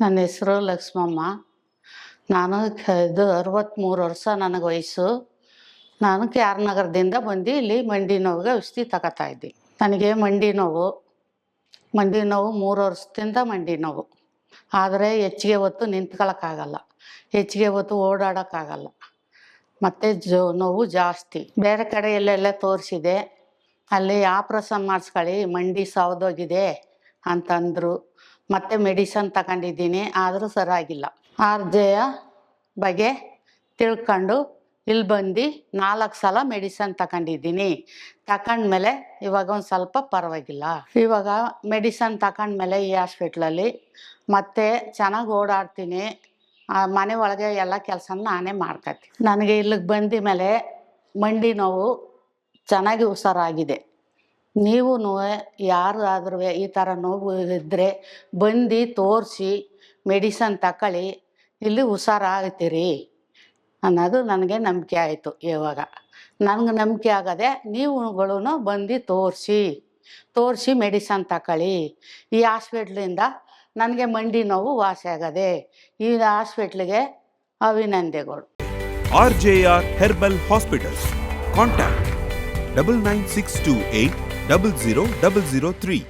ನನ್ನ ಹೆಸರು ಲಕ್ಷ್ಮಮ್ಮ. ನಾನು ಇದು 63 ವರ್ಷ ನನಗೆ ವಯಸ್ಸು. ನಾನು KR ನಗರದಿಂದ ಬಂದು ಇಲ್ಲಿ ಮಂಡಿ ನೋವಿಗೆ ಔಷಧಿ ತಗೋತಾ ಇದ್ದೀನಿ. ನನಗೆ ಮಂಡಿ ನೋವು 3 ವರ್ಷದಿಂದ ಮಂಡಿ ನೋವು. ಆದರೆ ಹೆಚ್ಚಿಗೆ ಹೊತ್ತು ನಿಂತ್ಕೊಳ್ಳೋಕ್ಕಾಗಲ್ಲ, ಹೆಚ್ಚಿಗೆ ಹೊತ್ತು ಓಡಾಡೋಕ್ಕಾಗಲ್ಲ, ಮತ್ತು ನೋವು ಜಾಸ್ತಿ. ಬೇರೆ ಕಡೆ ಎಲ್ಲೆಲ್ಲ ತೋರಿಸಿದೆ, ಅಲ್ಲಿ ಆಪ್ರೇಷನ್ ಮಾಡಿಸ್ಕೊಳ್ಳಿ ಮಂಡಿ ಸವದೋಗಿದೆ ಅಂತಂದರು. ಮತ್ತು ಮೆಡಿಸನ್ ತಗೊಂಡಿದ್ದೀನಿ, ಆದರೂ ಸರಿಯಾಗಿಲ್ಲ. RJಯ ಬಗ್ಗೆ ತಿಳ್ಕೊಂಡು ಇಲ್ಲಿ ಬಂದು 4 ಸಲ ಮೆಡಿಸನ್ ತಗೊಂಡಿದ್ದೀನಿ. ತಗೊಂಡ್ಮೇಲೆ ಇವಾಗ ಒಂದು ಸ್ವಲ್ಪ ಪರವಾಗಿಲ್ಲ. ಇವಾಗ ಮೆಡಿಸನ್ ತಗೊಂಡ್ಮೇಲೆ ಈ ಹಾಸ್ಪಿಟ್ಲಲ್ಲಿ ಮತ್ತೆ ಚೆನ್ನಾಗಿ ಓಡಾಡ್ತೀನಿ. ಮನೆ ಒಳಗೆ ಎಲ್ಲ ಕೆಲಸ ನಾನೇ ಮಾಡ್ಕೊತೀನಿ. ನನಗೆ ಇಲ್ಲಿಗೆ ಬಂದ ಮೇಲೆ ಮಂಡಿ ನೋವು ಚೆನ್ನಾಗಿ ಹುಷಾರಾಗಿದೆ. ನೀವು ಯಾರಾದ್ರೂ ಈ ಥರ ನೋವು ಇದ್ದರೆ ಬಂದು ತೋರಿಸಿ ಮೆಡಿಸನ್ ತಗೊಳ್ಳಿ, ಇಲ್ಲಿ ಹುಷಾರಾಗ್ತೀರಿ ಅನ್ನೋದು ನನಗೆ ನಂಬಿಕೆ ಆಯಿತು. ಇವಾಗ ನನಗೆ ನಂಬಿಕೆ ಆಗದೆ ನೀವುಗಳು ಬಂದು ತೋರಿಸಿ ಮೆಡಿಸನ್ ತಗೊಳ್ಳಿ. ಈ ಹಾಸ್ಪಿಟ್ಲಿಂದ ನನಗೆ ಮಂಡಿ ನೋವು ವಾಸಿ ಆಗದೆ. ಈ ಹಾಸ್ಪಿಟ್ಲಿಗೆ ಅಭಿನಂದನೆಗಳು. RJR Herbal Hospitals. Contact 99628 00003.